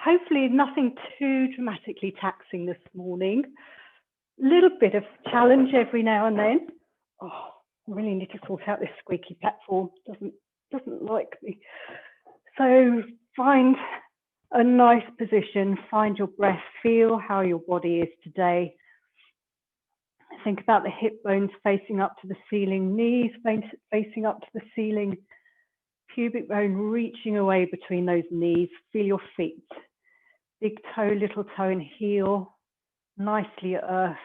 Hopefully nothing too dramatically taxing this morning. Little bit of challenge every now and then. Oh, I really need to sort out this squeaky platform. Doesn't like me. So find a nice position, find your breath, feel how your body is today. Think about the hip bones facing up to the ceiling, knees facing up to the ceiling, pubic bone reaching away between those knees. Feel your feet, big toe, little toe and heel, nicely earthed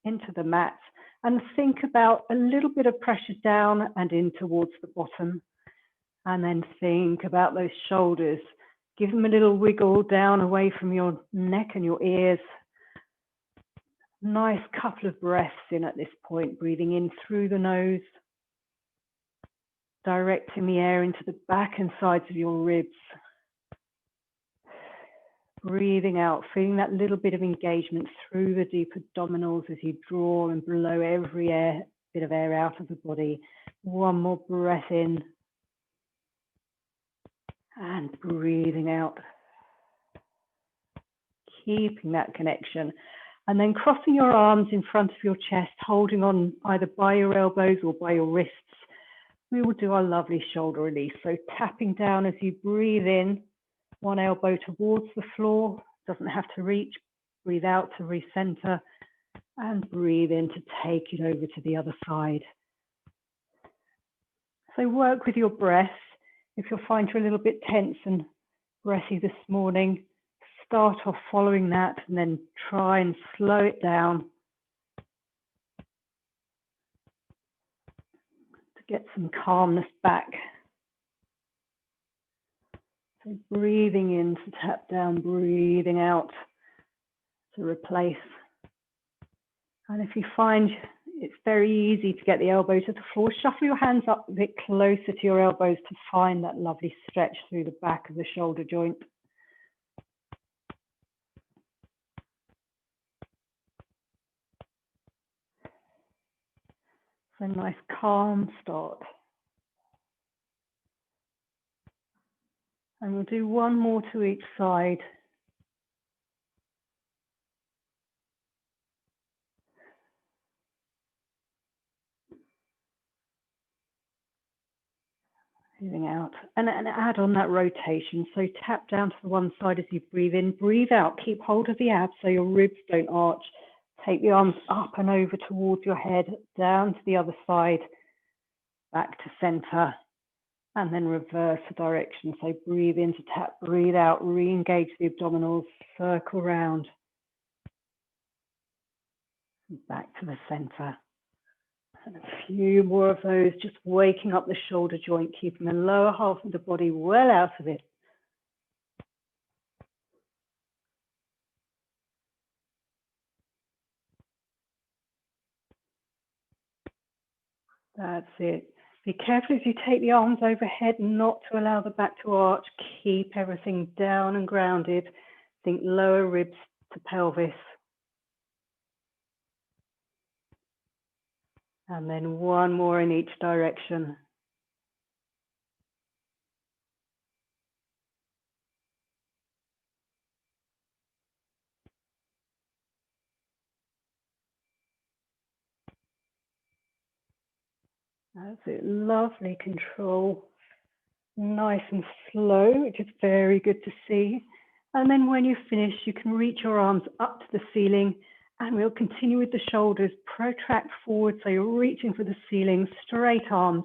into the mat. And think about a little bit of pressure down and in towards the bottom. And then think about those shoulders. Give them a little wiggle down away from your neck and your ears. Nice couple of breaths in at this point, breathing in through the nose, directing the air into the back and sides of your ribs. Breathing out, feeling that little bit of engagement through the deep abdominals as you draw and blow every bit of air out of the body. One more breath in. And breathing out. Keeping that connection. And then crossing your arms in front of your chest, holding on either by your elbows or by your wrists. We will do our lovely shoulder release. So tapping down as you breathe in, one elbow towards the floor, doesn't have to reach. Breathe out to recenter and breathe in to take it over to the other side. So work with your breath. If you'll find you're a little bit tense and breathy this morning, start off following that and then try and slow it down to get some calmness back. So breathing in to tap down, breathing out to replace. And if you find it's very easy to get the elbow to the floor, shuffle your hands up a bit closer to your elbows to find that lovely stretch through the back of the shoulder joint. So nice calm start. And we'll do one more to each side. Breathing out and add on that rotation. So tap down to the one side as you breathe in, breathe out, keep hold of the abs so your ribs don't arch. Take the arms up and over towards your head, down to the other side, back to center, and then reverse the direction. So breathe in to tap, breathe out, re-engage the abdominals, circle round, back to the center. And a few more of those, just waking up the shoulder joint, keeping the lower half of the body well out of it. That's it. Be careful as you take the arms overhead, not to allow the back to arch. Keep everything down and grounded. Think lower ribs to pelvis. And then one more in each direction. That's it. Lovely control. Nice and slow, which is very good to see. And then when you finish, you can reach your arms up to the ceiling, and we'll continue with the shoulders. Protract forward, so you're reaching for the ceiling, straight arms.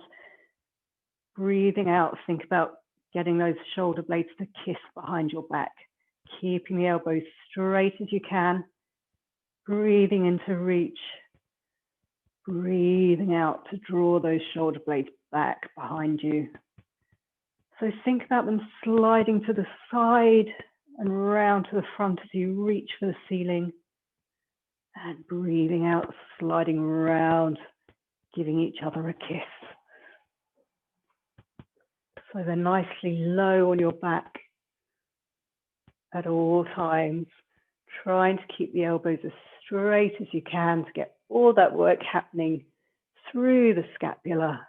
Breathing out, think about getting those shoulder blades to kiss behind your back. Keeping the elbows straight as you can. Breathing in to reach. Breathing out to draw those shoulder blades back behind you. So think about them sliding to the side and round to the front as you reach for the ceiling. And breathing out, sliding around, giving each other a kiss. So they're nicely low on your back at all times. Trying to keep the elbows as straight as you can to get all that work happening through the scapula.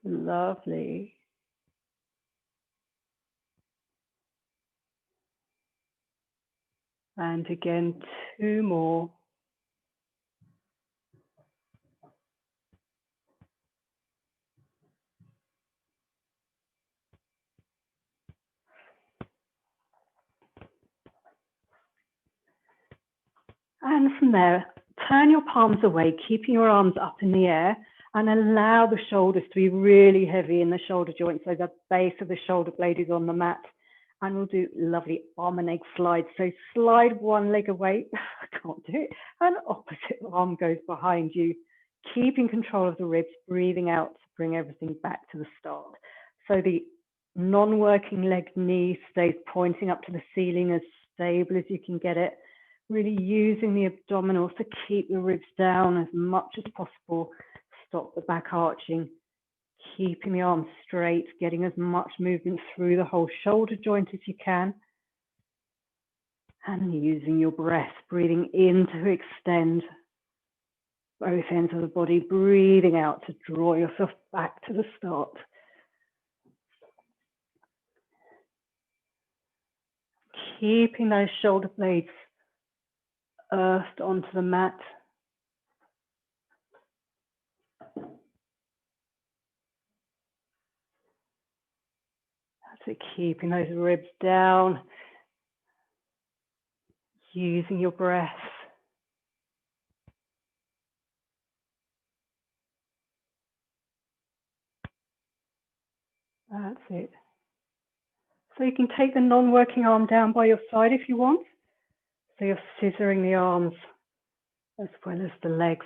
Lovely. And again, 2 more. And from there, turn your palms away, keeping your arms up in the air, and allow the shoulders to be really heavy in the shoulder joints, so the base of the shoulder blade is on the mat. And we'll do lovely arm and leg slides. So slide one leg away, I can't do it, and opposite arm goes behind you, keeping control of the ribs, breathing out to bring everything back to the start. So the non-working leg knee stays pointing up to the ceiling, as stable as you can get it. Really using the abdominals to keep the ribs down as much as possible. Stop the back arching, keeping the arms straight, getting as much movement through the whole shoulder joint as you can. And using your breath, breathing in to extend both ends of the body, breathing out to draw yourself back to the start. Keeping those shoulder blades earthed onto the mat. That's it, keeping those ribs down, using your breath. That's it. So you can take the non-working arm down by your side if you want. So you're scissoring the arms as well as the legs.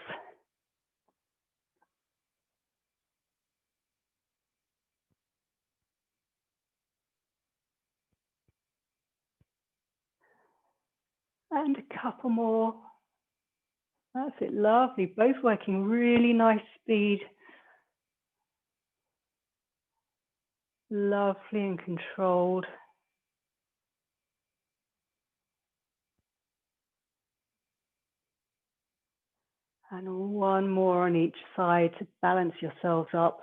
And a couple more. That's it, lovely. Both working really nice speed. Lovely and controlled. And one more on each side to balance yourselves up.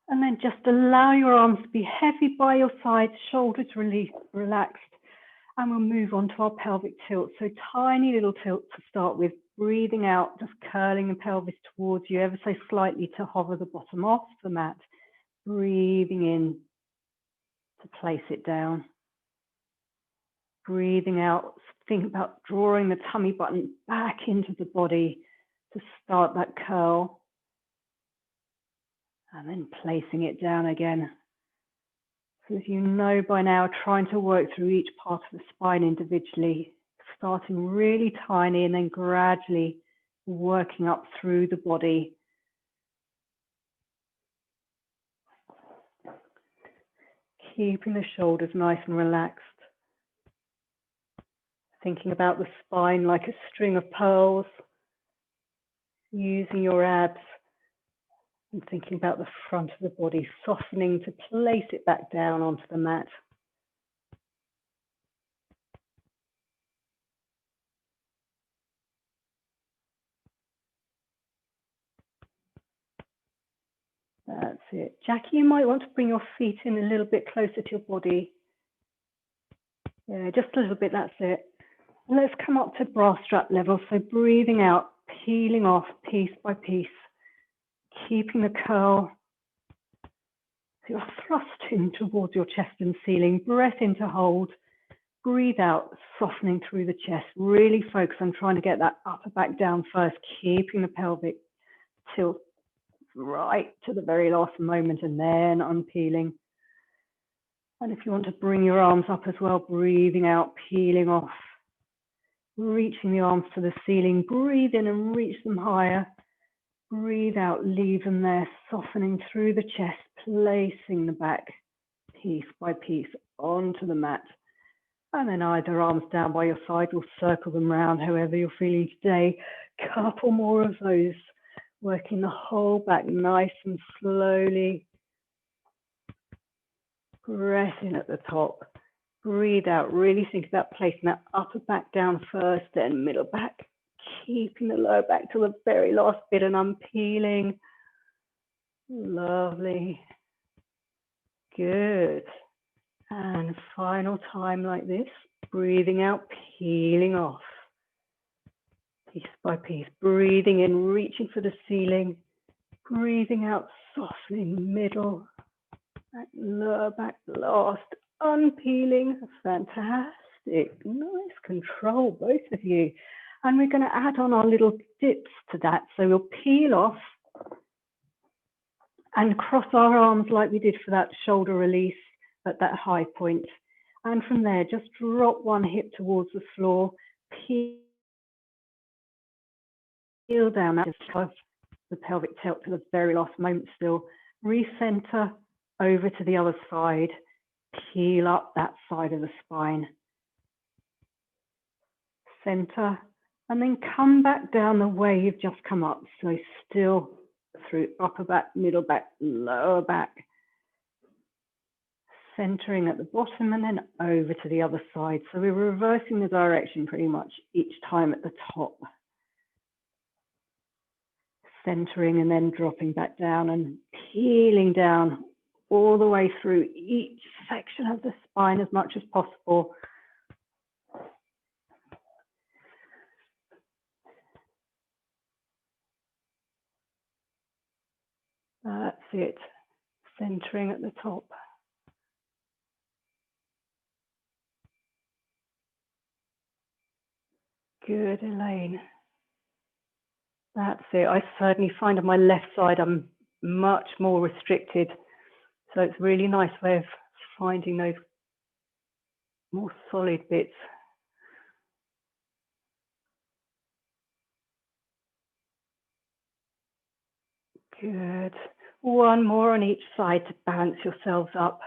And then just allow your arms to be heavy by your sides, shoulders relaxed. And we'll move on to our pelvic tilt. So tiny little tilt to start with, breathing out, just curling the pelvis towards you ever so slightly to hover the bottom off the mat. Breathing in to place it down. Breathing out, think about drawing the tummy button back into the body to start that curl. And then placing it down again. So as you know by now, trying to work through each part of the spine individually, starting really tiny and then gradually working up through the body. Keeping the shoulders nice and relaxed. Thinking about the spine like a string of pearls. Using your abs and thinking about the front of the body, softening to place it back down onto the mat. That's it. Jackie, you might want to bring your feet in a little bit closer to your body. Yeah, just a little bit, that's it. And let's come up to bra strap level. So breathing out, peeling off piece by piece, keeping the curl. So you're thrusting towards your chest and ceiling. Breath in to hold. Breathe out, softening through the chest. Really focus on trying to get that upper back down first, keeping the pelvic tilt right to the very last moment and then unpeeling. And if you want to bring your arms up as well, breathing out, peeling off, reaching the arms to the ceiling. Breathe in and reach them higher. Breathe out, leave them there, softening through the chest, placing the back piece by piece onto the mat. And then either arms down by your side, or circle them round, however you're feeling today. Couple more of those, working the whole back nice and slowly. Pressing at the top. Breathe out. Really think about placing that upper back down first, then middle back. Keeping the lower back till the very last bit and unpeeling. Lovely. Good. And final time like this. Breathing out, peeling off. Piece by piece. Breathing in, reaching for the ceiling. Breathing out, softening middle. Back, lower back, last. Unpeeling. Fantastic. Nice control, both of you. And we're going to add on our little dips to that. So we'll peel off and cross our arms like we did for that shoulder release at that high point. And from there, just drop one hip towards the floor. Peel down that of the pelvic tilt to the very last moment still. Recenter over to the other side. Peel up that side of the spine. Center. And then come back down the way you've just come up. So still through upper back, middle back, lower back. Centering at the bottom and then over to the other side. So we're reversing the direction pretty much each time at the top. Centering and then dropping back down and peeling down all the way through each section of the spine as much as possible. That's it. Centering at the top. Good, Elaine. That's it. I certainly find on my left side I'm much more restricted. So it's a really nice way of finding those more solid bits. Good. One more on each side to balance yourselves up.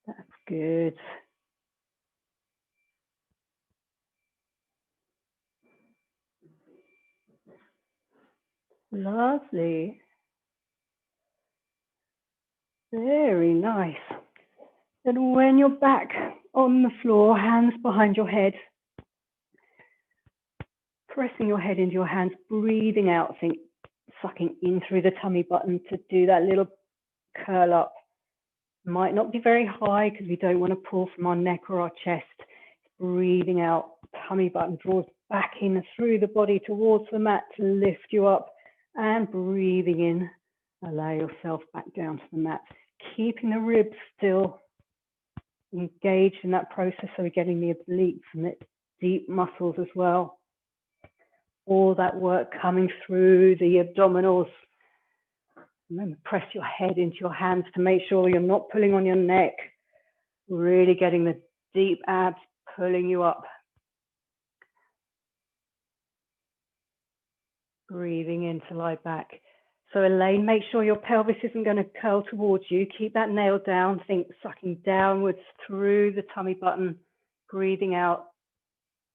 That's good. Lovely. Very nice. And when you're back on the floor, hands behind your head, pressing your head into your hands, breathing out, think sucking in through the tummy button to do that little curl up. Might not be very high because we don't want to pull from our neck or our chest. Breathing out, tummy button draws back in through the body towards the mat to lift you up, and breathing in, allow yourself back down to the mat, keeping the ribs still engaged in that process, so we're getting the obliques and the deep muscles as well. All that work coming through the abdominals. Remember, press your head into your hands to make sure you're not pulling on your neck. Really getting the deep abs pulling you up. Breathing in to lie back. So Elaine, make sure your pelvis isn't going to curl towards you. Keep that nail down. Think sucking downwards through the tummy button. Breathing out.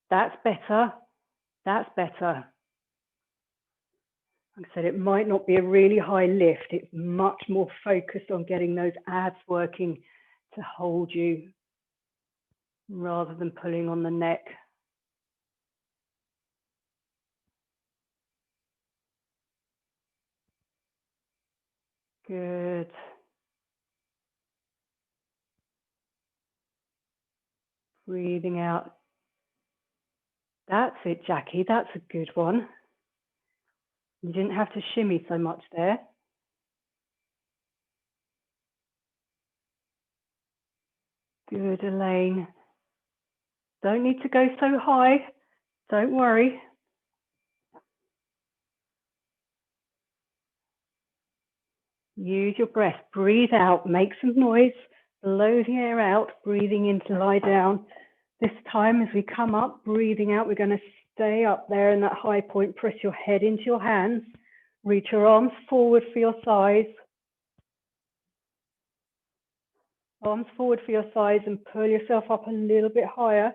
That's better. That's better. Like I said, it might not be a really high lift. It's much more focused on getting those abs working to hold you rather than pulling on the neck. Good. Breathing out. That's it, Jackie. That's a good one. You didn't have to shimmy so much there. Good, Elaine. Don't need to go so high. Don't worry. Use your breath. Breathe out. Make some noise. Blow the air out. Breathing in to lie down. This time, as we come up, breathing out, we're going to stay up there in that high point. Press your head into your hands. Reach your arms forward for your thighs. Arms forward for your sides and pull yourself up a little bit higher.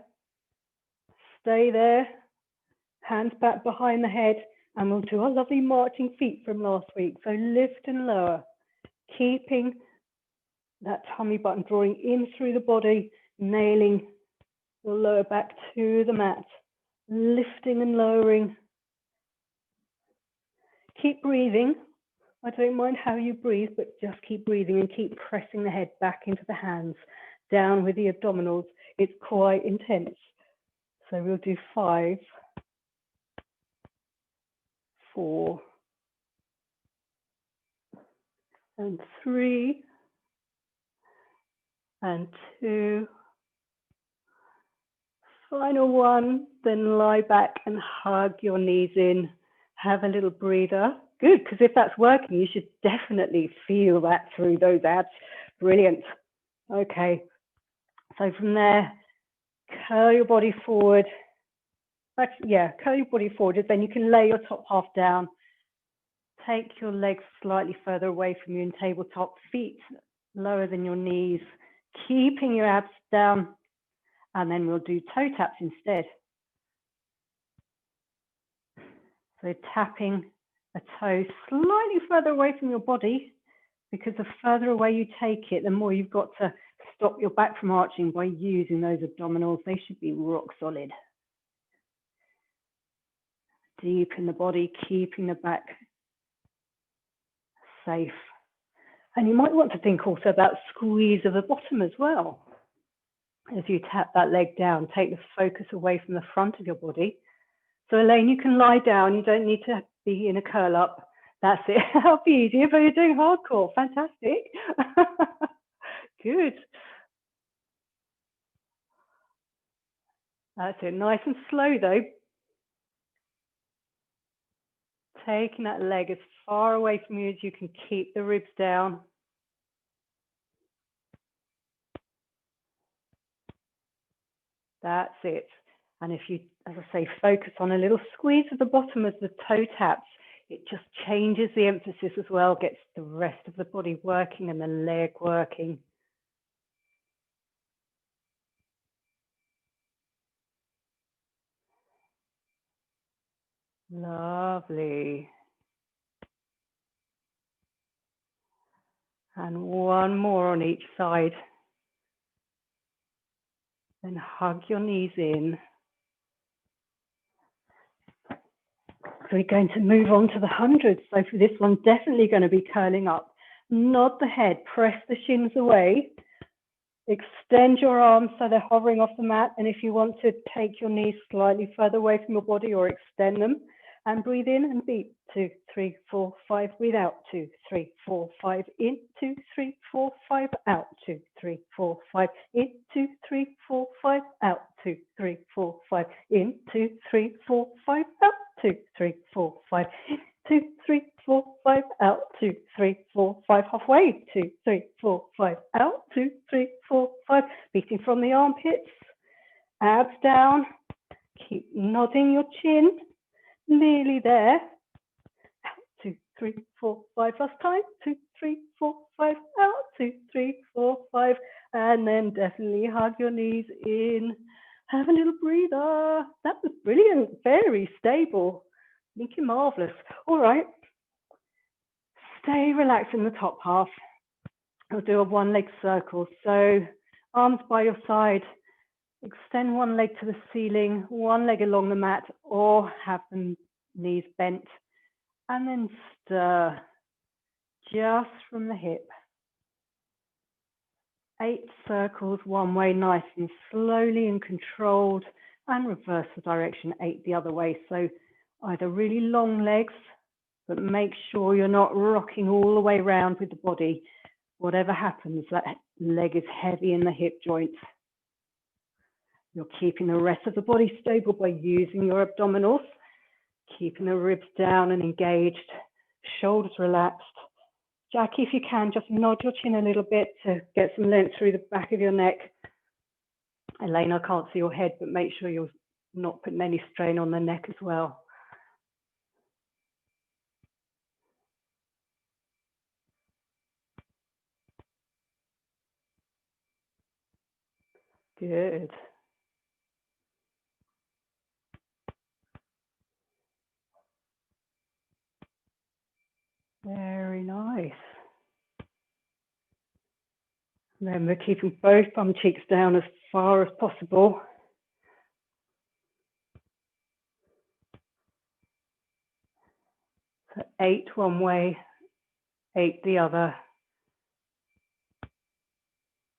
Stay there. Hands back behind the head, and we'll do our lovely marching feet from last week. So lift and lower, keeping that tummy button drawing in through the body, nailing the lower back to the mat, lifting and lowering. Keep breathing. I don't mind how you breathe, but just keep breathing and keep pressing the head back into the hands, down with the abdominals. It's quite intense. So we'll do 5, 4, and 3, and 2. Final one, then lie back and hug your knees in. Have a little breather. Good, because if that's working, you should definitely feel that through those abs. Brilliant. Okay, so from there, curl your body forward. Actually, yeah, curl your body forward, then you can lay your top half down. Take your legs slightly further away from you in tabletop, feet lower than your knees, keeping your abs down, and then we'll do toe taps instead. So tapping a toe slightly further away from your body, because the further away you take it, the more you've got to stop your back from arching by using those abdominals. They should be rock solid. Deep in the body, keeping the back safe. And you might want to think also about squeeze of the bottom as well. As you tap that leg down, take the focus away from the front of your body. So Elaine, you can lie down. You don't need to be in a curl up. That's it. That'll be easier, but you're doing hardcore. Fantastic. Good. That's it. Nice and slow though. Taking that leg as far away from you as you can, keep the ribs down. That's it. And if you, as I say, focus on a little squeeze of the bottom as the toe taps, it just changes the emphasis as well, gets the rest of the body working and the leg working. Lovely. And one more on each side. Then hug your knees in. So we're going to move on to the hundreds. So for this one, definitely going to be curling up. Nod the head, press the shins away. Extend your arms so they're hovering off the mat. And if you want to take your knees slightly further away from your body or extend them, and breathe in and beat 2, 3, 4, 5. Breathe out 2, 3, 4, 5. In 2, 3, 4, 5. Out 2, 3, 4, 5. In 2, 3, 4, 5. Out 2, 3, 4, 5. In 2, 3, 4, 5. Out 2, 3, 4, 5. 2, 3, 4, 5. Out 2, 3, 4, 5. Halfway 2, 3, 4, 5. Out 2, 3, 4, 5. Beating from the armpits. Abs down. Keep nodding your chin. Nearly there. Out 2, 3, 4, 5. Last time. 2, 3, 4, 5. Out 2, 3, 4, 5. And then definitely hug your knees in. Have a little breather. That was brilliant. Very stable. Looking marvelous. All right. Stay relaxed in the top half. We'll do a one-leg circle. So arms by your side. Extend one leg to the ceiling, one leg along the mat, or have the knees bent. And then stir just from the hip. 8 circles one way, nice and slowly and controlled, and reverse the direction, 8 the other way. So either really long legs, but make sure you're not rocking all the way around with the body. Whatever happens, that leg is heavy in the hip joints. You're keeping the rest of the body stable by using your abdominals, keeping the ribs down and engaged, shoulders relaxed. Jackie, if you can, just nod your chin a little bit to get some length through the back of your neck. Elaine, I can't see your head, but make sure you're not putting any strain on the neck as well. Good. Very nice. Remember, keeping both bum cheeks down as far as possible. So 8 one way, 8 the other.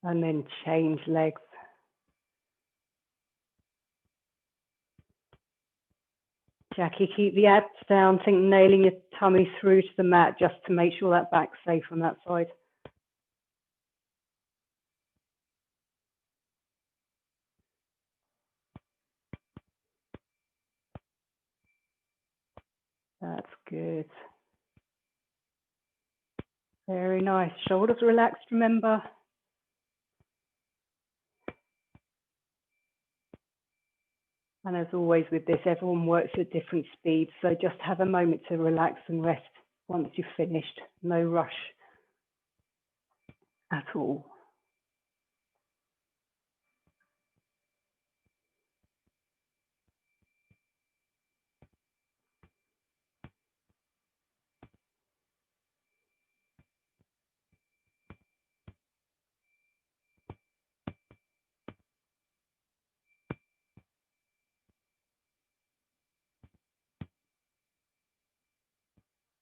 And then change legs. Jackie, keep the abs down. Think nailing your tummy through to the mat just to make sure that back's safe on that side. That's good. Very nice. Shoulders relaxed, remember. And as always with this, everyone works at different speeds. So just have a moment to relax and rest once you've finished. No rush at all.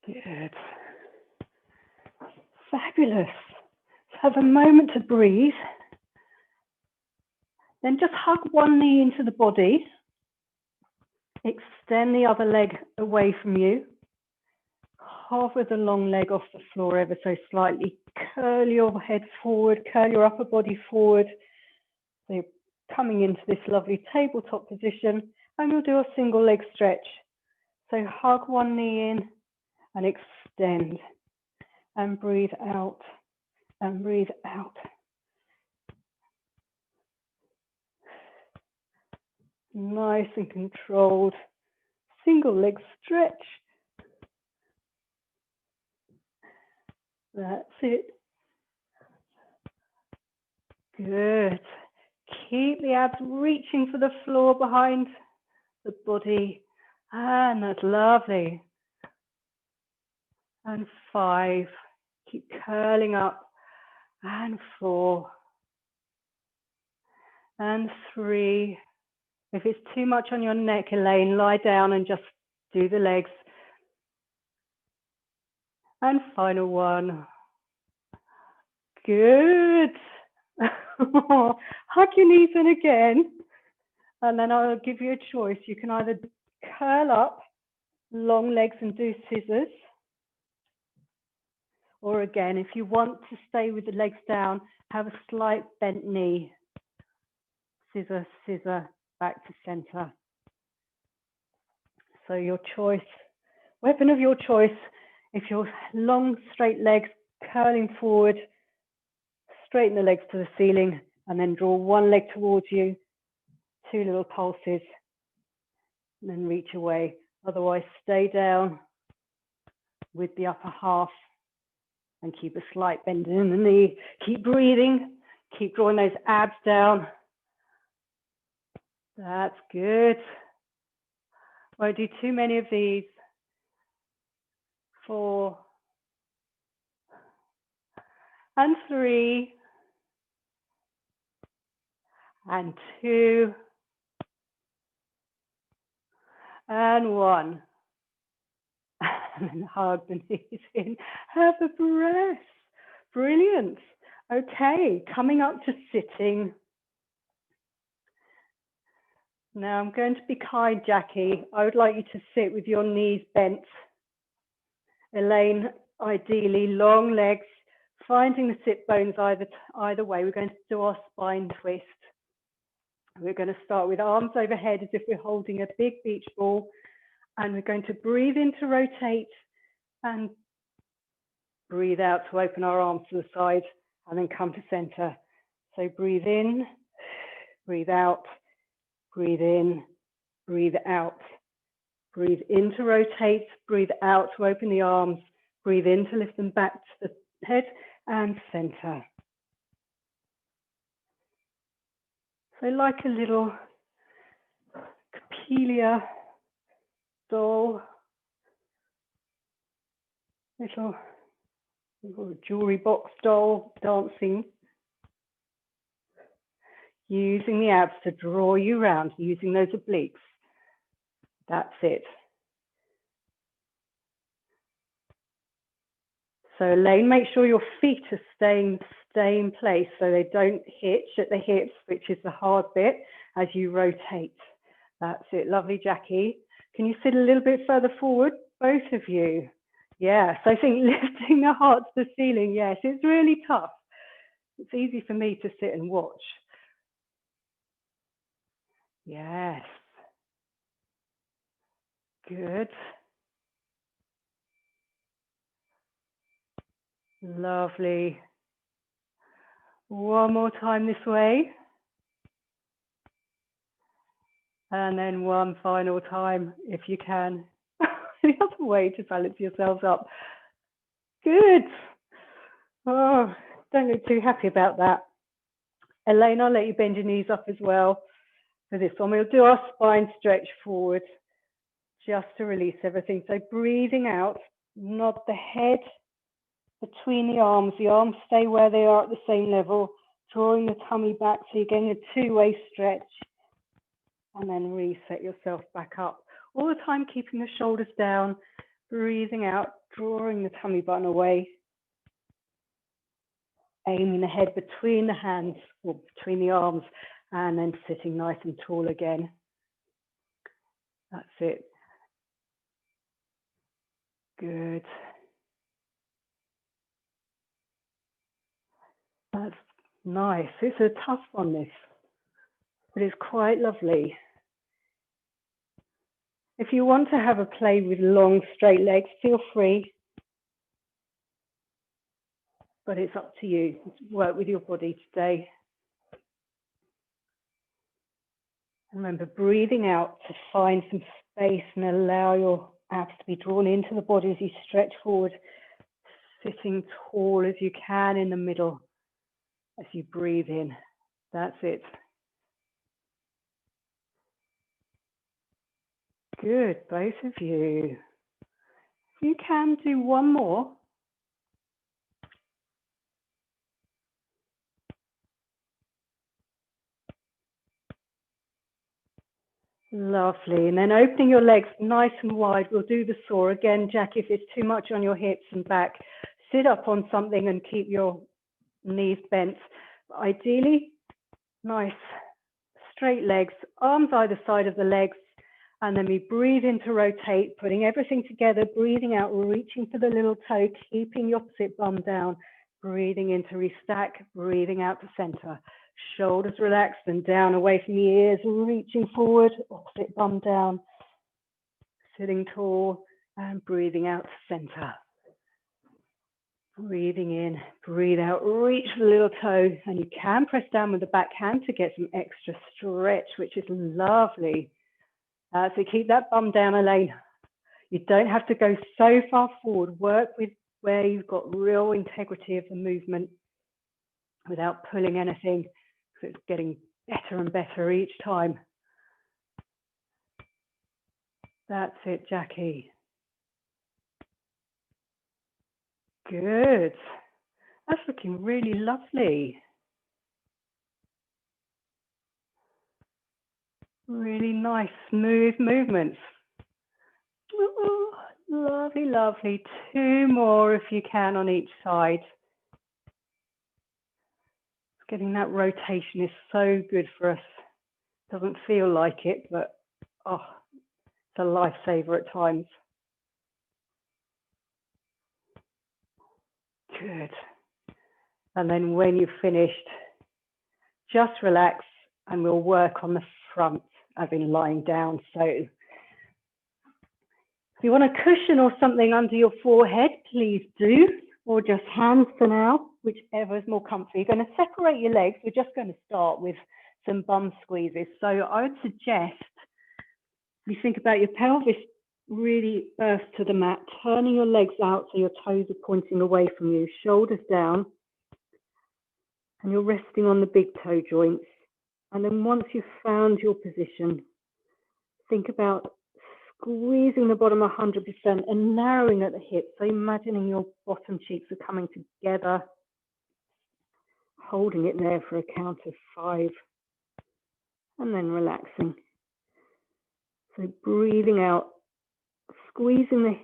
Good. Fabulous. So have a moment to breathe. Then just hug one knee into the body. Extend the other leg away from you. Hover the long leg off the floor ever so slightly. Curl your head forward, curl your upper body forward. So you're coming into this lovely tabletop position, and we'll do a single leg stretch. So hug one knee in and extend, and breathe out, and breathe out. Nice and controlled. Single leg stretch. That's it. Good. Keep the abs reaching for the floor behind the body. And that's lovely. And 5. Keep curling up. And 4. And 3. If it's too much on your neck, Elaine, lie down and just do the legs. And final 1. Good. Hug your knees in again. And then I'll give you a choice. You can either curl up, long legs and do scissors. Or again, if you want to stay with the legs down, have a slight bent knee. Scissor, scissor, back to center. So your choice, weapon of your choice. If you're long, straight legs, curling forward, straighten the legs to the ceiling, and then draw one leg towards you, 2 little pulses, and then reach away. Otherwise, stay down with the upper half and keep a slight bend in the knee. Keep breathing, keep drawing those abs down. That's good. Won't do too many of these. 4 and 3 and 2 and 1. And then hug the knees in. Have a breath. Brilliant. Okay, coming up to sitting. Now I'm going to be kind, Jackie. I would like you to sit with your knees bent. Elaine, ideally long legs, finding the sit bones either way. We're going to do our spine twist. We're going to start with arms overhead as if we're holding a big beach ball. And we're going to breathe in to rotate and breathe out to open our arms to the side and then come to center. So breathe in, breathe out, breathe in, breathe out. Breathe in to rotate, breathe out to open the arms, breathe in to lift them back to the head and center. So like a little Capelia doll, little jewelry box doll dancing, using the abs to draw you round, using those obliques. That's it. So Elaine, make sure your feet are staying in place so they don't hitch at the hips, which is the hard bit, as you rotate. That's it. Lovely, Jackie. Can you sit a little bit further forward, both of you? Yes, I think lifting the heart to the ceiling, yes, it's really tough. It's easy for me to sit and watch. Yes. Good. Lovely. One more time this way. And then one final time, if you can, the other way to balance yourselves up. Good. Oh, don't look too happy about that. Elaine, I'll let you bend your knees up as well for this one. We'll do our spine stretch forward just to release everything. So breathing out, nod the head between the arms stay where they are at the same level, drawing the tummy back so you're getting a two-way stretch, and then reset yourself back up. All the time keeping the shoulders down, breathing out, drawing the tummy button away, aiming the head between the hands or between the arms, and then sitting nice and tall again. That's it. Good. That's nice. It's a tough one, this, but it's quite lovely. If you want to have a play with long, straight legs, feel free. But it's up to you. Work with your body today. Remember, breathing out to find some space and allow your abs to be drawn into the body as you stretch forward, sitting tall as you can in the middle as you breathe in. That's it. Good, both of you. You can do one more. Lovely. And then opening your legs nice and wide. We'll do the saw again, Jackie. If it's too much on your hips and back, sit up on something and keep your knees bent. Ideally, nice straight legs, arms either side of the legs, and then we breathe in to rotate, putting everything together, breathing out, reaching for the little toe, keeping the opposite bum down, breathing in to restack, breathing out to center. Shoulders relaxed and down away from the ears, reaching forward, opposite bum down, sitting tall, and breathing out to center. Breathing in, breathe out, reach the little toe, and you can press down with the back hand to get some extra stretch, which is lovely. So keep that bum down, Elaine. You don't have to go so far forward. Work with where you've got real integrity of the movement without pulling anything. So it's getting better and better each time. That's it, Jackie. Good. That's looking really lovely. Really nice, smooth movements. Oh, lovely, lovely. Two more if you can on each side. Getting that rotation is so good for us. Doesn't feel like it, but oh, it's a lifesaver at times. Good. And then when you've finished, just relax and we'll work on the front, as in lying down. So if you want a cushion or something under your forehead, please do, or just hands for now, whichever is more comfy. You're going to separate your legs. We're just going to start with some bum squeezes. So I would suggest you think about your pelvis really earth to the mat, turning your legs out so your toes are pointing away from you, shoulders down, and you're resting on the big toe joints. And then once you've found your position, think about squeezing the bottom 100% and narrowing at the hips. So imagining your bottom cheeks are coming together, holding it there for a count of 5, and then relaxing. So breathing out, squeezing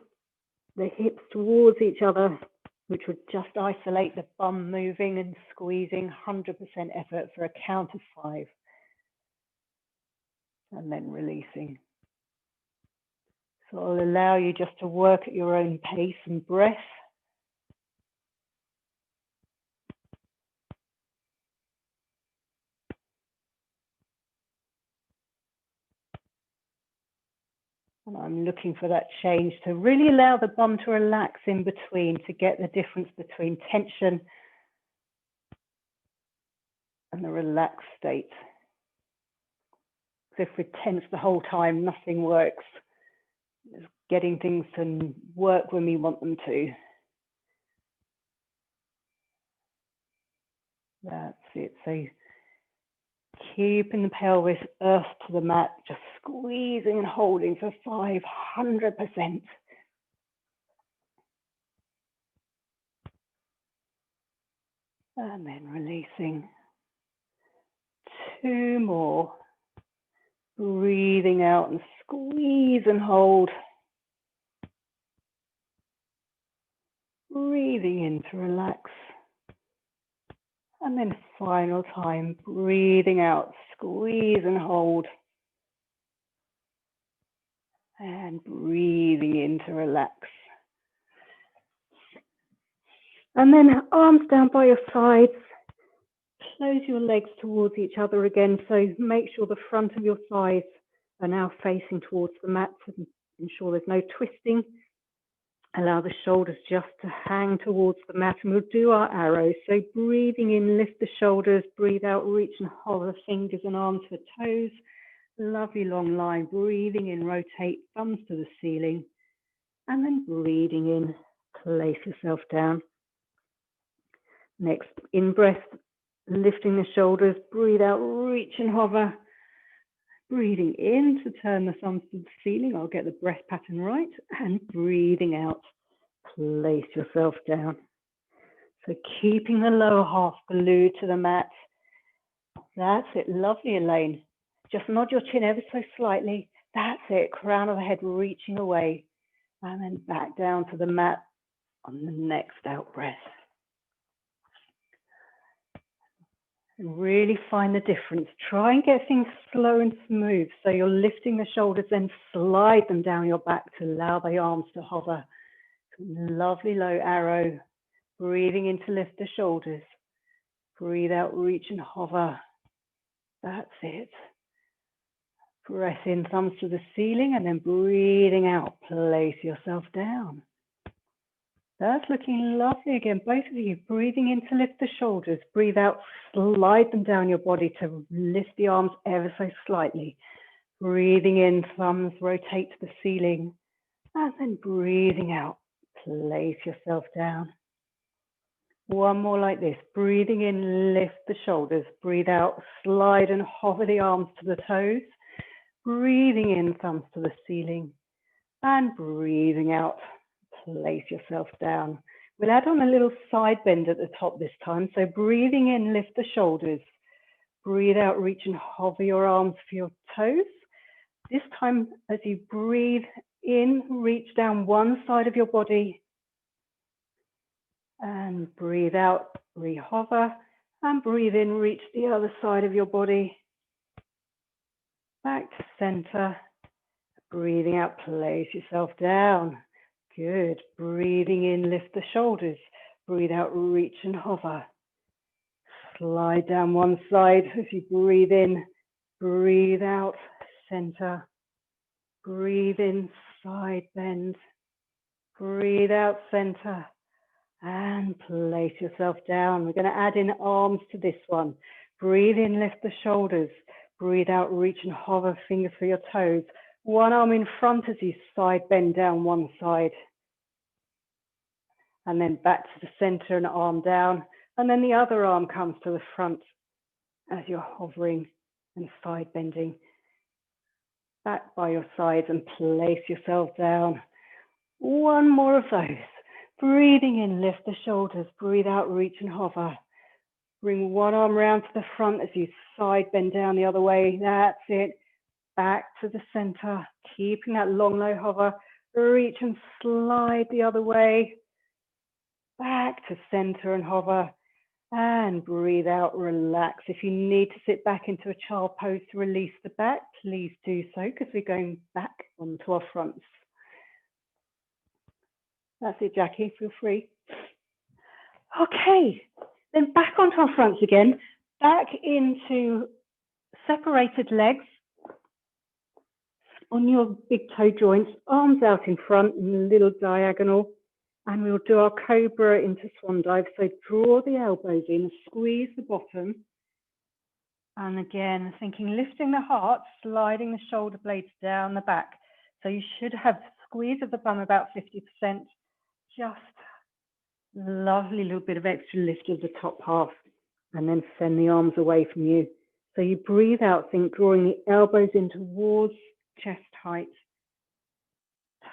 the hips towards each other, which would just isolate the bum moving, and squeezing 100% effort for a count of 5. And then releasing. So I'll allow you just to work at your own pace and breath. And I'm looking for that change to really allow the bum to relax in between, to get the difference between tension and the relaxed state. So if we're tense the whole time, nothing works. It's getting things to work when we want them to. That's it. So keeping the pelvis earth to the mat, just squeezing and holding for 500%. And then releasing. 2 more. Breathing out and squeeze and hold. Breathing in to relax. And then final time, breathing out, squeeze and hold. And breathing in to relax. And then arms down by your sides. Close your legs towards each other again. So make sure the front of your thighs are now facing towards the mat to ensure there's no twisting. Allow the shoulders just to hang towards the mat, and we'll do our arrows. So breathing in, lift the shoulders, breathe out, reach and hover fingers and arms for toes. Lovely long line. Breathing in, rotate thumbs to the ceiling. And then breathing in, place yourself down. Next, in breath, lifting the shoulders, breathe out, reach and hover. Breathing in to turn the thumbs to the ceiling. I'll get the breath pattern right. And breathing out, place yourself down. So keeping the lower half glued to the mat. That's it. Lovely, Elaine. Just nod your chin ever so slightly. That's it. Crown of the head reaching away. And then back down to the mat on the next out breath. Really find the difference. Try and get things slow and smooth. So you're lifting the shoulders, then slide them down your back to allow the arms to hover. Lovely low arrow. Breathing in to lift the shoulders. Breathe out, reach and hover. That's it. Breath in, thumbs to the ceiling, and then breathing out, place yourself down. That's looking lovely again, both of you. Breathing in to lift the shoulders. Breathe out, slide them down your body to lift the arms ever so slightly. Breathing in, thumbs rotate to the ceiling. And then breathing out, place yourself down. One more like this. Breathing in, lift the shoulders. Breathe out, slide and hover the arms to the toes. Breathing in, thumbs to the ceiling. And breathing out, place yourself down. We'll add on a little side bend at the top this time. So breathing in, lift the shoulders. Breathe out, reach and hover your arms for your toes. This time, as you breathe in, reach down one side of your body. And breathe out, re-hover. And breathe in, reach the other side of your body. Back to center. Breathing out, place yourself down. Good. Breathing in, lift the shoulders. Breathe out, reach and hover. Slide down one side as you breathe in. Breathe out, center. Breathe in, side bend. Breathe out, center. And place yourself down. We're going to add in arms to this one. Breathe in, lift the shoulders. Breathe out, reach and hover, fingers for your toes. One arm in front as you side bend down one side. And then back to the center and arm down. And then the other arm comes to the front as you're hovering. and side bending. Back by your sides and place yourself down. One more of those. Breathing in, lift the shoulders. Breathe out, reach and hover. Bring one arm round to the front as you side bend down the other way. That's it. Back to the center, keeping that long, low hover. Reach and slide the other way. Back to center and hover. And breathe out, relax. If you need to sit back into a child pose to release the back, please do so, because we're going back onto our fronts. That's it, Jackie, feel free. Okay, then back onto our fronts again, back into separated legs on your big toe joints, arms out in front in a little diagonal. And we'll do our cobra into swan dive. So draw the elbows in, squeeze the bottom. And again, thinking, lifting the heart, sliding the shoulder blades down the back. So you should have squeeze of the bum about 50%. Just lovely little bit of extra lift of the top half. And then send the arms away from you. So you breathe out, think drawing the elbows in towards chest height.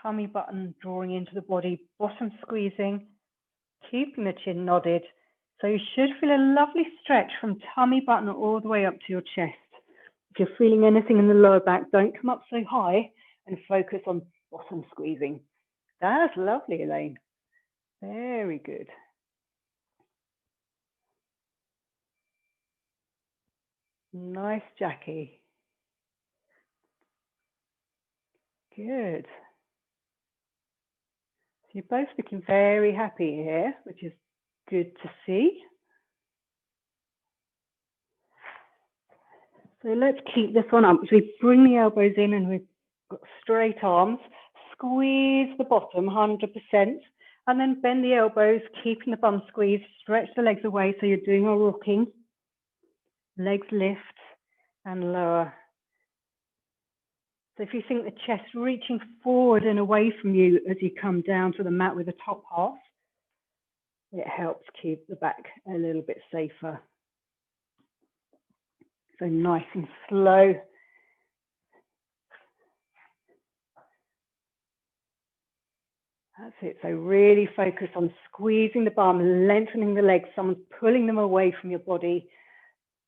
Tummy button drawing into the body, bottom squeezing, keeping the chin nodded. So you should feel a lovely stretch from tummy button all the way up to your chest. If you're feeling anything in the lower back, don't come up so high and focus on bottom squeezing. That's lovely, Elaine. Very good. Nice, Jackie. Good. You're both looking very happy here, which is good to see. So let's keep this one up. So we bring the elbows in and we've got straight arms. Squeeze the bottom 100% and then bend the elbows, keeping the bum squeezed. Stretch the legs away so you're doing our rocking. Legs lift and lower. So if you think the chest reaching forward and away from you as you come down to the mat with the top half, it helps keep the back a little bit safer. So nice and slow. That's it. So really focus on squeezing the bum, lengthening the legs. Someone's pulling them away from your body.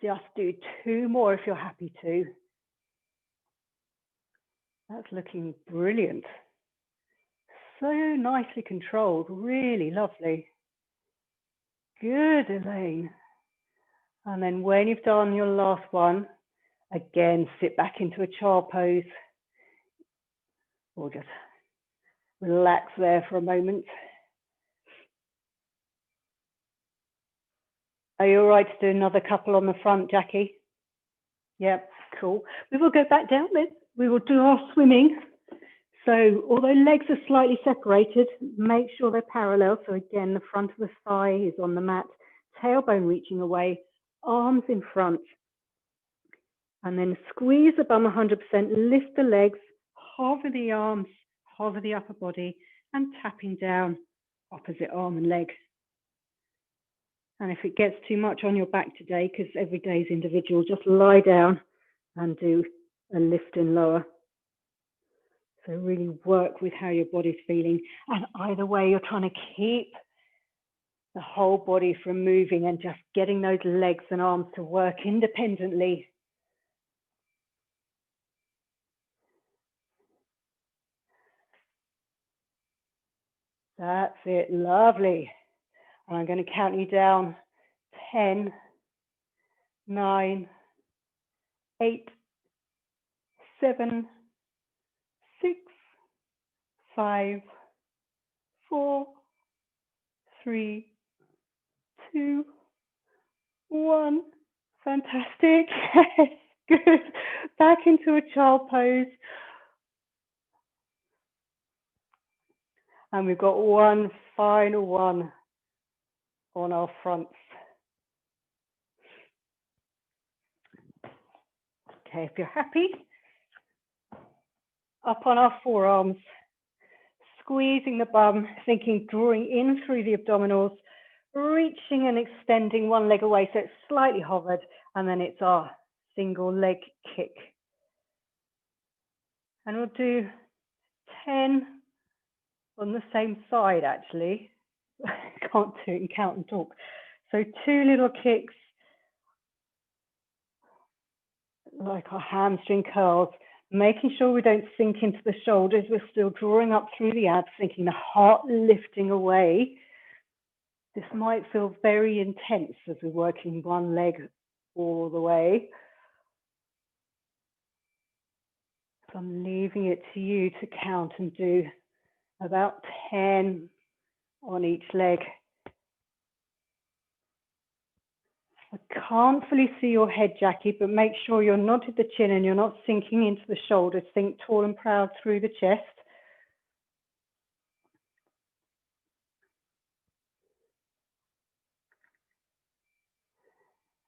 Just do 2 more if you're happy to. That's looking brilliant. So nicely controlled, really lovely. Good, Elaine. And then when you've done your last one, again, sit back into a child pose. Or just relax there for a moment. Are you all right to do another couple on the front, Jackie? Yep, cool. We will go back down then. We will do our swimming. So although legs are slightly separated, make sure they're parallel. So again, the front of the thigh is on the mat, tailbone reaching away, arms in front. And then squeeze the bum 100%, lift the legs, hover the arms, hover the upper body, and tapping down opposite arm and leg. And if it gets too much on your back today, because every day is individual, just lie down and do a lift and lower. So really work with how your body's feeling. And either way, you're trying to keep the whole body from moving and just getting those legs and arms to work independently. That's it, lovely. And I'm going to count you down. 10, 9, 8, 7, 6, 5, 4, 3, 2, 1. Fantastic. Good. Back into a child pose. And we've got one final one on our fronts. Okay, if you're happy, up on our forearms, squeezing the bum, thinking drawing in through the abdominals, reaching and extending one leg away so it's slightly hovered, and then it's our single leg kick. And we'll do 10 on the same side, actually. Can't do it and count and talk. So 2 little kicks, like our hamstring curls, making sure we don't sink into the shoulders. We're still drawing up through the abs, thinking the heart lifting away. This might feel very intense as we're working one leg all the way. So I'm leaving it to you to count and do about 10 on each leg. I can't fully see your head, Jackie, but make sure you're not at the chin and you're not sinking into the shoulders. Think tall and proud through the chest.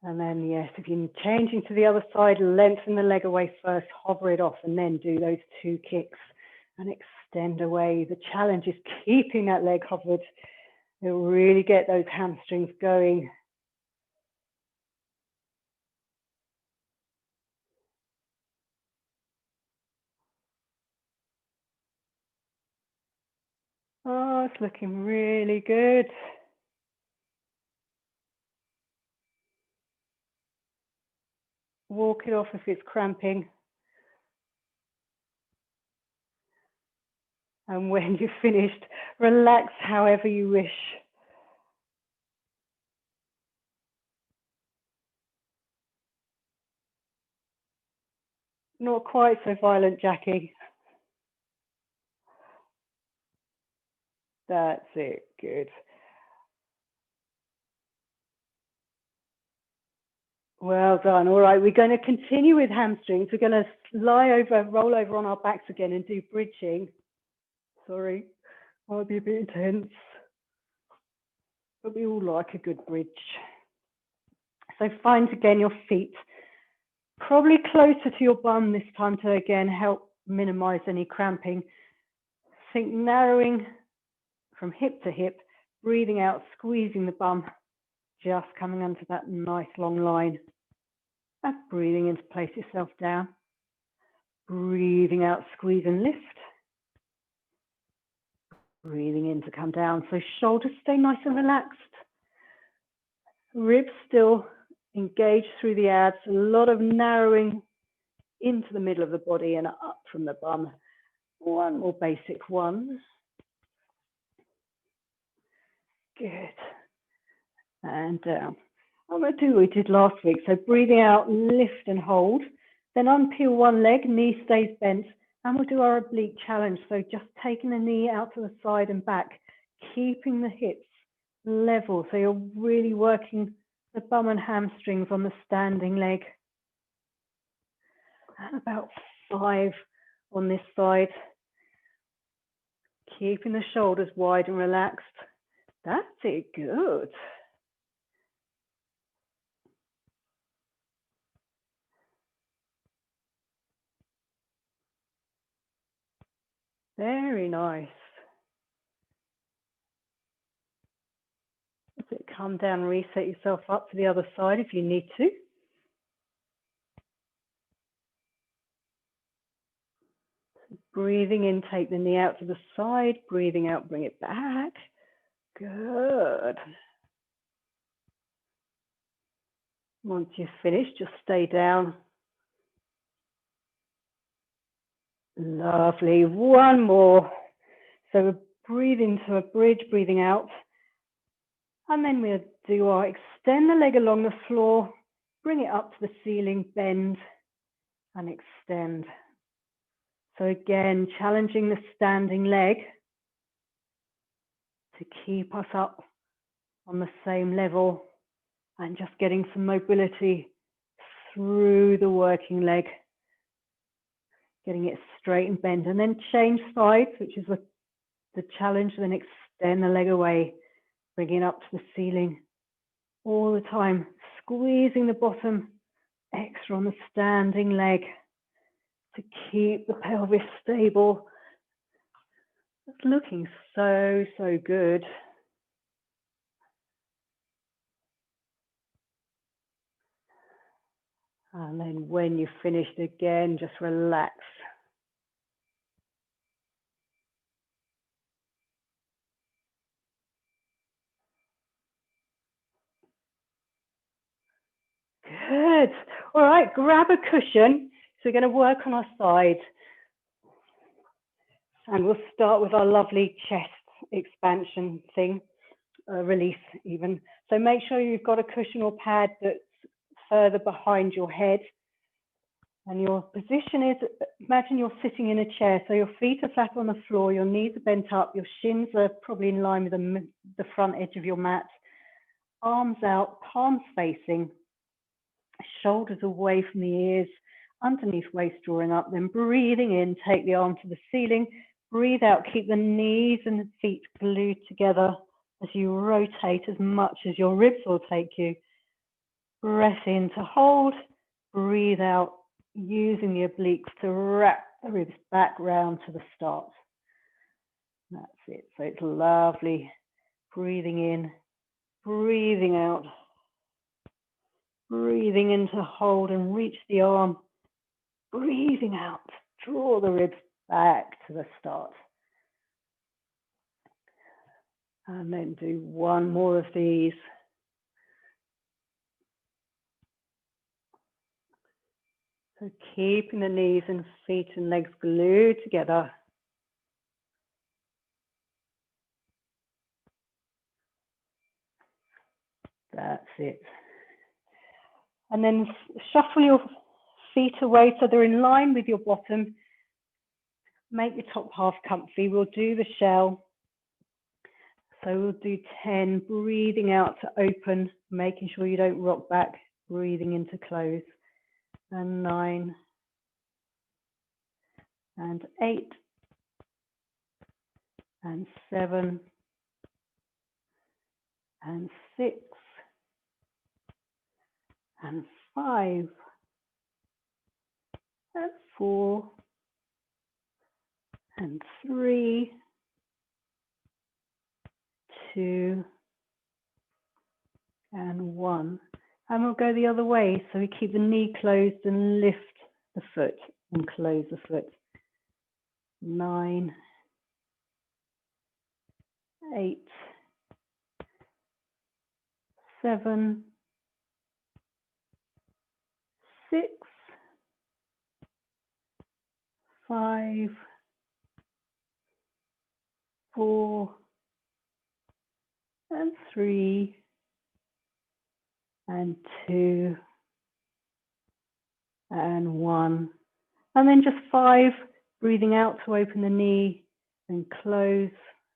And then, yes, if you're changing to the other side, lengthen the leg away first, hover it off, and then do those 2 kicks and extend away. The challenge is keeping that leg hovered. It'll really get those hamstrings going. Oh, it's looking really good. Walk it off if it's cramping. And when you've finished, relax however you wish. Not quite so violent, Jackie. That's it, good. Well done. All right, we're going to continue with hamstrings. We're going to roll over on our backs again and do bridging. Sorry, might be a bit intense, but we all like a good bridge. So find again your feet, probably closer to your bum this time to again help minimize any cramping. Think narrowing from hip to hip, breathing out, squeezing the bum, just coming onto that nice long line. And breathing in to place yourself down. Breathing out, squeeze and lift. Breathing in to come down. So shoulders stay nice and relaxed. Ribs still engaged through the abs. A lot of narrowing into the middle of the body and up from the bum. One more basic one. Good. And down. I'm going to do what we did last week. So breathing out, lift and hold. Then unpeel one leg, knee stays bent. And we'll do our oblique challenge. So just taking the knee out to the side and back, keeping the hips level. So you're really working the bum and hamstrings on the standing leg. And about 5 on this side. Keeping the shoulders wide and relaxed. That's it, good. Very nice. Let it come down, reset yourself up to the other side if you need to. Breathing in, take the knee out to the side. Breathing out, bring it back. Good. Once you've finished, just stay down. Lovely. One more. So breathe into a bridge, breathing out. And then we'll do our extend the leg along the floor, bring it up to the ceiling, bend and extend. So again, challenging the standing leg to keep us up on the same level and just getting some mobility through the working leg, getting it straight and bent, and then change sides, which is the challenge, then extend the leg away, bring it up to the ceiling all the time, squeezing the bottom extra on the standing leg to keep the pelvis stable. It's looking so, so good. And then when you've finished again, just relax. Good. All right, grab a cushion. So we're going to work on our side. And we'll start with our lovely chest expansion thing, release even. So make sure you've got a cushion or pad that's further behind your head. And your position is, imagine you're sitting in a chair. So your feet are flat on the floor, your knees are bent up, your shins are probably in line with the front edge of your mat. Arms out, palms facing, shoulders away from the ears, underneath waist drawing up, then breathing in, take the arm to the ceiling, breathe out, keep the knees and feet glued together as you rotate as much as your ribs will take you. Breath in to hold, breathe out, using the obliques to wrap the ribs back round to the start. That's it. So it's lovely. Breathing in, breathing out, breathing in to hold and reach the arm, breathing out, draw the ribs back to the start. And then do one more of these. So keeping the knees and feet and legs glued together. That's it. And then shuffle your feet away so they're in line with your bottom. Make your top half comfy. We'll do the shell. So we'll do 10, breathing out to open, making sure you don't rock back, breathing in to close. And 9, and 8, and 7, and 6, and 5, and 4, and 3, 2, and 1. And we'll go the other way. So we keep the knee closed and lift the foot and close the foot. 9, 8, 7, 6, 5, 4, and 3, and 2, and 1. And then just 5, breathing out to open the knee, and close,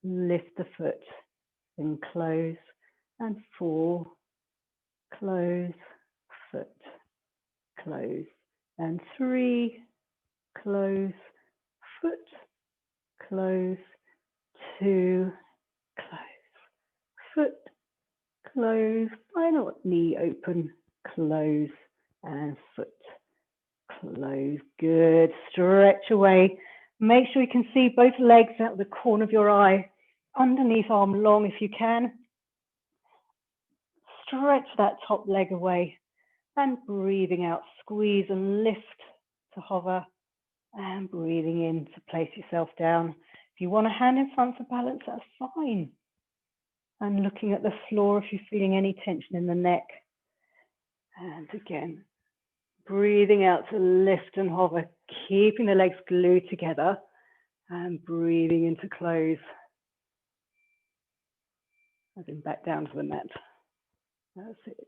lift the foot, then close, and 4, close, foot, close, and 3, close, foot, close, 2, close, foot, close, final knee open, close, and foot, close. Good. Stretch away. Make sure you can see both legs out of the corner of your eye, underneath arm long if you can. Stretch that top leg away and breathing out, squeeze and lift to hover and breathing in to place yourself down. If you want a hand in front for balance, that's fine. And looking at the floor if you're feeling any tension in the neck. And again, breathing out to lift and hover, keeping the legs glued together and breathing in to close. And then back down to the mat. That's it.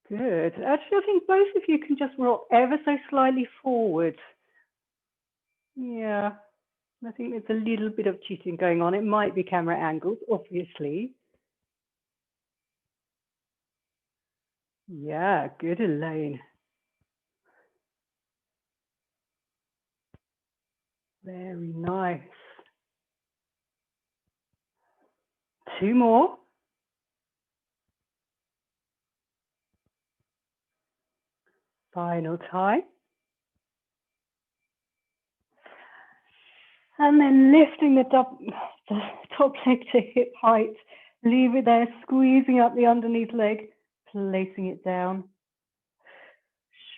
Good. Actually, I think both of you can just rock ever so slightly forward. Yeah, I think there's a little bit of cheating going on. It might be camera angles, obviously. Yeah, good, Elaine. Very nice. 2 more. Final time. And then lifting the top leg to hip height, Leave it there, squeezing up the underneath leg, placing it down.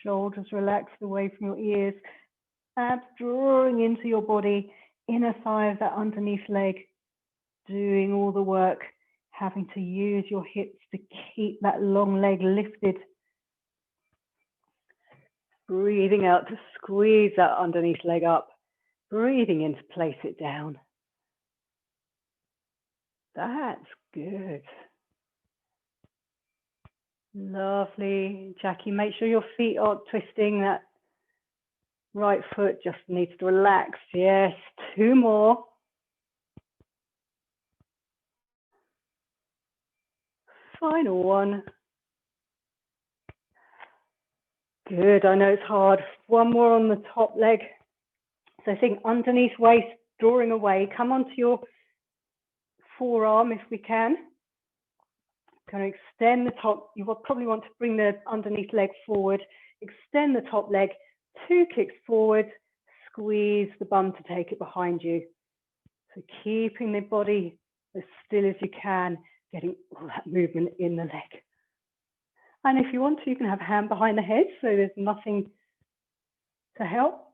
Shoulders relaxed away from your ears. Abs drawing into your body. Inner thigh of that underneath leg. Doing all the work. Having to use your hips to keep that long leg lifted. Breathing out to squeeze that underneath leg up. Breathing in to place it down. That's good. Lovely. Jackie, make sure your feet aren't twisting. That right foot just needs to relax. Yes, 2 more. Final one. Good, I know it's hard. 1 more on the top leg. So think underneath waist, drawing away. Come onto your forearm if we can. Going to extend the top. You will probably want to bring the underneath leg forward. Extend the top leg. 2 kicks forward. Squeeze the bum to take it behind you. So keeping the body as still as you can, getting all that movement in the leg. And if you want to, you can have a hand behind the head so there's nothing to help.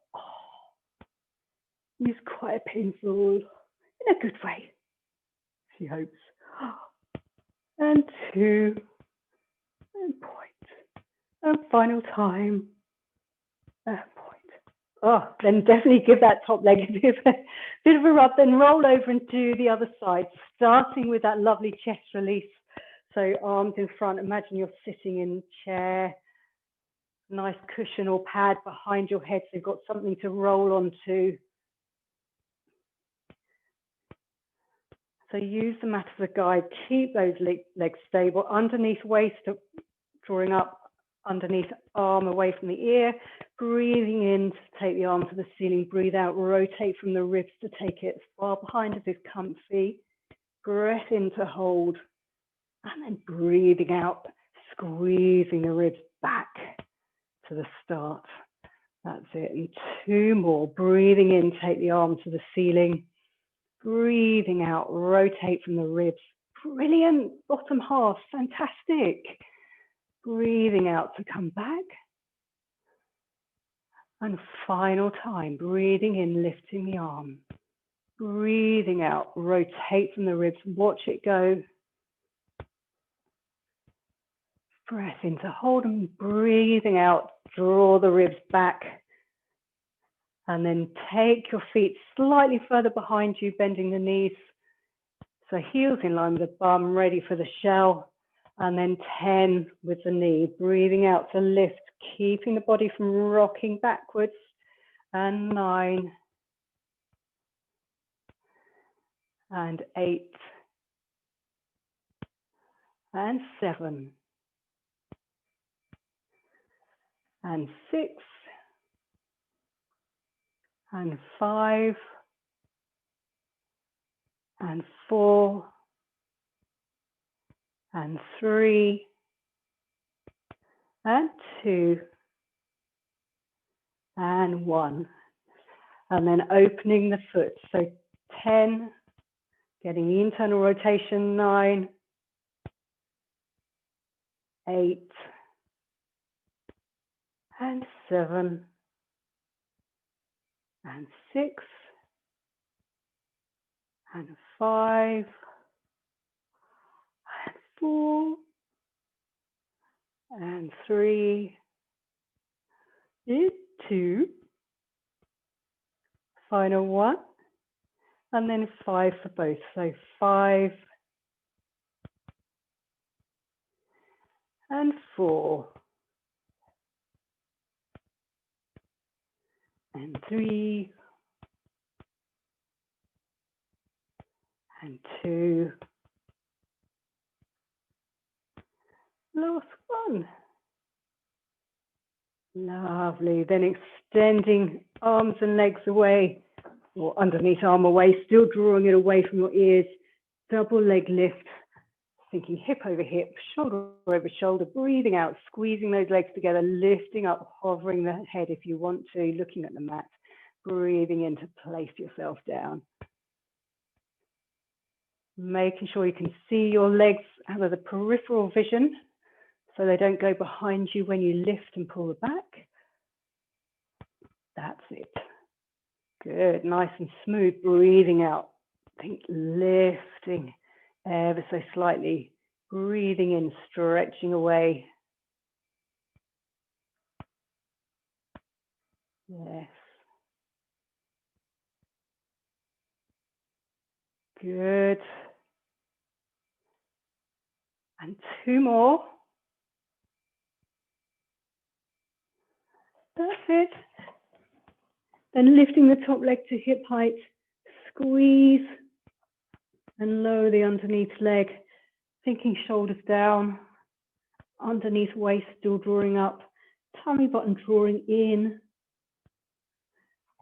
Use quite a pencil in a good way, she hopes. And 2, and point. And final time, and point. Oh, then definitely give that top leg a bit of a rub, then roll over and do the other side, starting with that lovely chest release. So arms in front, imagine you're sitting in a chair, nice cushion or pad behind your head, so you've got something to roll onto. So use the mat as a guide, keep those legs stable, underneath waist, drawing up, underneath arm away from the ear, breathing in to take the arm to the ceiling, breathe out, rotate from the ribs to take it as far behind as is comfy, breath in to hold, and then breathing out, squeezing the ribs back to the start. That's it, and 2 more, breathing in, take the arm to the ceiling, breathing out, rotate from the ribs. Brilliant, bottom half, fantastic. Breathing out to come back. And final time, breathing in, lifting the arm. Breathing out, rotate from the ribs, watch it go. Breath in to hold and breathing out, draw the ribs back. And then take your feet slightly further behind you, bending the knees. So heels in line with the bum, ready for the shell. And then 10 with the knee, breathing out to lift, keeping the body from rocking backwards. And 9. And 8. And 7. And 6. And 5. And 4. And 3. And 2. And 1. And then opening the foot. So 10, getting the internal rotation, 9, 8, and 7, and 6, and 5, and 4, and 3, 2, final 1, and then 5 for both. So 5, and 4, and 3, and 2, last 1. Lovely. Then extending arms and legs away, or underneath arm away, still drawing it away from your ears. Double leg lift, thinking hip over hip, shoulder over shoulder, breathing out, squeezing those legs together, lifting up, hovering the head if you want to, looking at the mat, breathing in to place yourself down. Making sure you can see your legs out of the peripheral vision so they don't go behind you when you lift and pull the back. That's it. Good, nice and smooth, breathing out. Think lifting ever so slightly, breathing in, stretching away. Yes. Good. And 2 more. That's it. Then lifting the top leg to hip height, squeeze and lower the underneath leg, thinking shoulders down, underneath waist still drawing up, tummy button drawing in,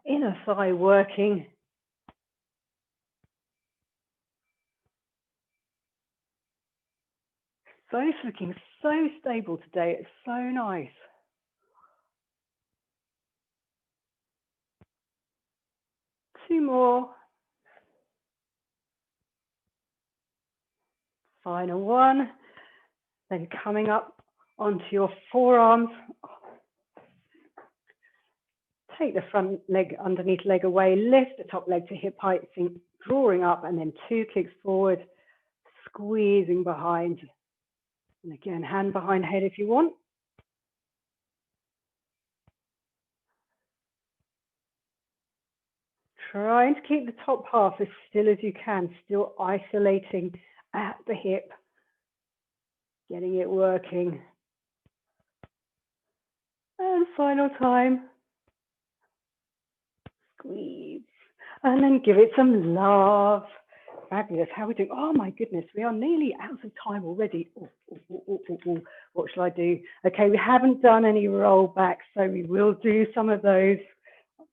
inner thigh working. So it's looking so stable today, it's so nice. Two more. Final one. Then coming up onto your forearms. Take the front leg, underneath leg away, lift the top leg to hip height, drawing up, and then 2 kicks forward, squeezing behind. And again, hand behind head if you want. Trying to keep the top half as still as you can, still isolating at the hip, getting it working. And final time. Squeeze. And then give it some love. Fabulous. How are we doing? Oh my goodness, we are nearly out of time already. What shall I do? Okay, we haven't done any roll backs, so we will do some of those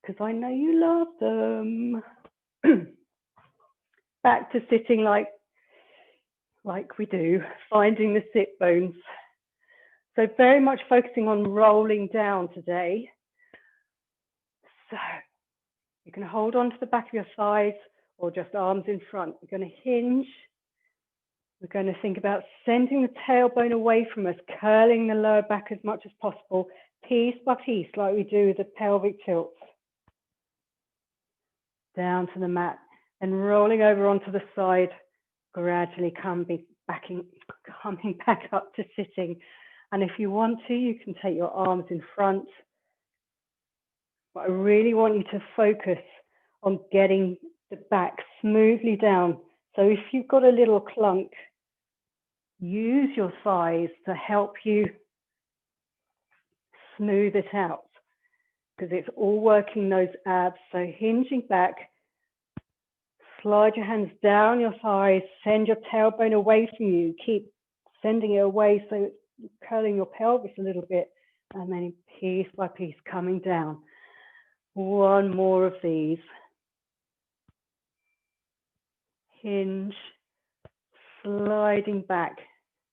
because I know you love them. Back to sitting like we do, finding the sit bones. So very much focusing on rolling down today. So you can hold on to the back of your thighs or just arms in front. We're going to hinge. We're going to think about sending the tailbone away from us, curling the lower back as much as possible, piece by piece, like we do with the pelvic tilts. Down to the mat and rolling over onto the side, gradually coming back up to sitting. And if you want to, you can take your arms in front. But I really want you to focus on getting the back smoothly down. So if you've got a little clunk, use your thighs to help you smooth it out because it's all working those abs. So hinging back, slide your hands down your thighs, send your tailbone away from you. Keep sending it away so it's curling your pelvis a little bit and then piece by piece coming down. One more of these. Hinge, sliding back.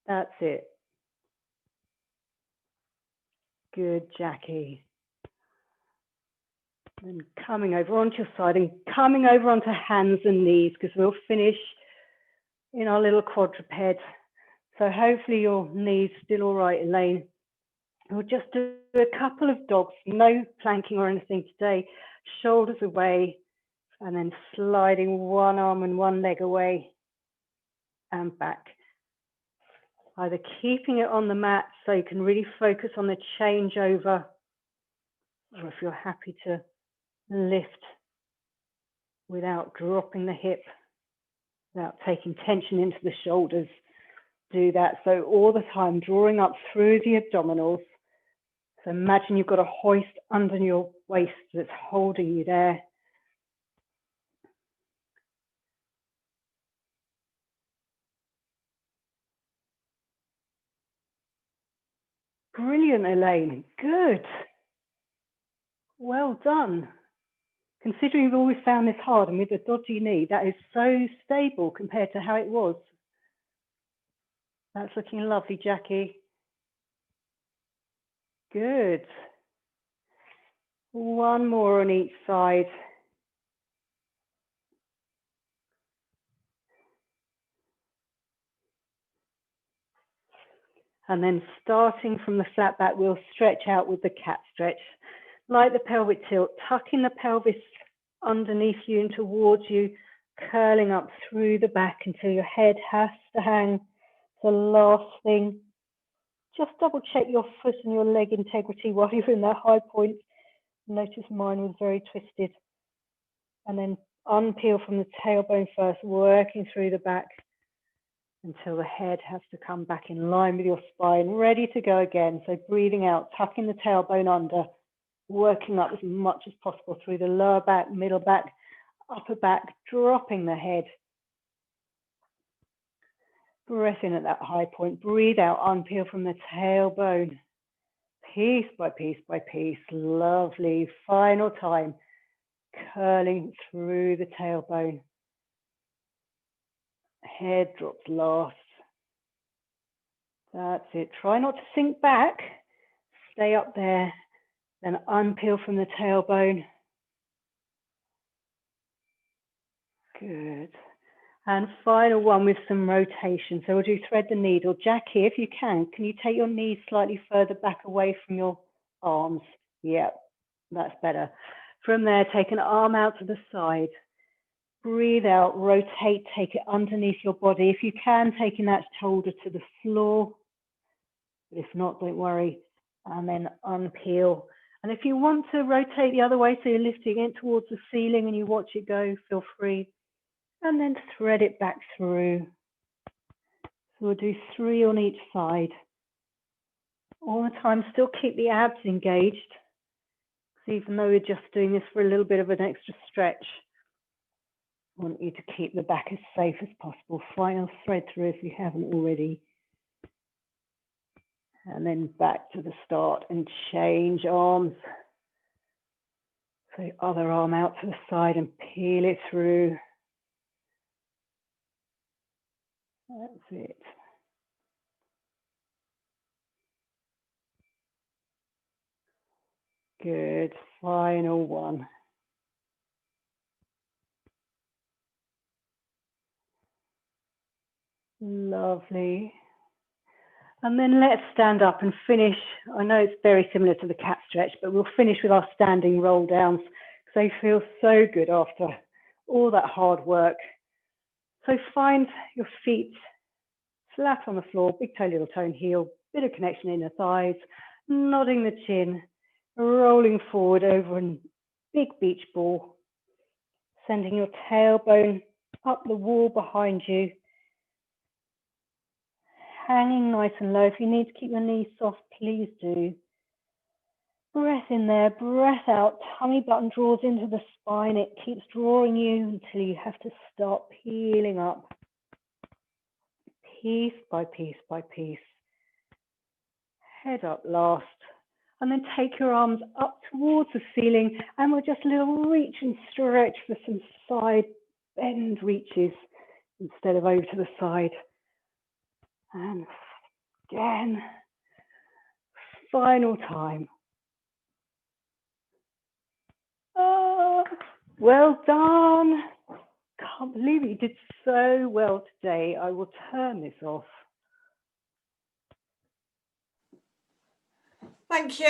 That's it. Good, Jackie. And coming over onto your side and coming over onto hands and knees because we'll finish in our little quadruped. So hopefully your knees still all right, Elaine. We'll just do a couple of dogs, no planking or anything today. Shoulders away and then sliding one arm and one leg away and back. Either keeping it on the mat so you can really focus on the changeover, or if you're happy to lift without dropping the hip, without taking tension into the shoulders, do that. So all the time, drawing up through the abdominals. So imagine you've got a hoist under your waist that's holding you there. Brilliant, Elaine. Good. Well done. Considering you've always found this hard and with a dodgy knee, that is so stable compared to how it was. That's looking lovely, Jackie. Good. One more on each side. And then starting from the flat back, we'll stretch out with the cat stretch. Like the pelvic tilt, tucking the pelvis underneath you and towards you, curling up through the back until your head has to hang. The last thing, just double check your foot and your leg integrity while you're in that high point. Notice mine was very twisted. And then unpeel from the tailbone first, working through the back until the head has to come back in line with your spine, ready to go again. So breathing out, tucking the tailbone under, working up as much as possible through the lower back, middle back, upper back, dropping the head. Breath in at that high point, breathe out, unpeel from the tailbone. Piece by piece by piece, lovely. Final time, curling through the tailbone. Head drops last. That's it. Try not to sink back. Stay up there. Then unpeel from the tailbone. Good. And final one with some rotation. So we'll do thread the needle. Jackie, if you can you take your knees slightly further back away from your arms? Yep, that's better. From there, take an arm out to the side. Breathe out, rotate, take it underneath your body. If you can, taking that shoulder to the floor. But if not, don't worry. And then unpeel. And if you want to rotate the other way, so you're lifting it towards the ceiling and you watch it go, feel free. And then thread it back through. So we'll do 3 on each side. All the time, still keep the abs engaged. Because even though we're just doing this for a little bit of an extra stretch, I want you to keep the back as safe as possible. Final thread through if you haven't already. And then back to the start and change arms. So other arm out to the side and peel it through. That's it. Good. Final one. Lovely. And then let's stand up and finish. I know it's very similar to the cat stretch, but we'll finish with our standing roll downs because they feel so good after all that hard work. So find your feet flat on the floor, big toe, little toe and heel, bit of connection in the thighs, nodding the chin, rolling forward over a big beach ball, sending your tailbone up the wall behind you, hanging nice and low. If you need to keep your knees soft, please do. Breath in there, breath out, tummy button draws into the spine. It keeps drawing you until you have to start peeling up. Piece by piece by piece. Head up last. And then take your arms up towards the ceiling and we'll just a little reach and stretch for some side bend reaches instead of over to the side. And again, final time. Oh, well done. Can't believe you did so well today. I will turn this off. Thank you.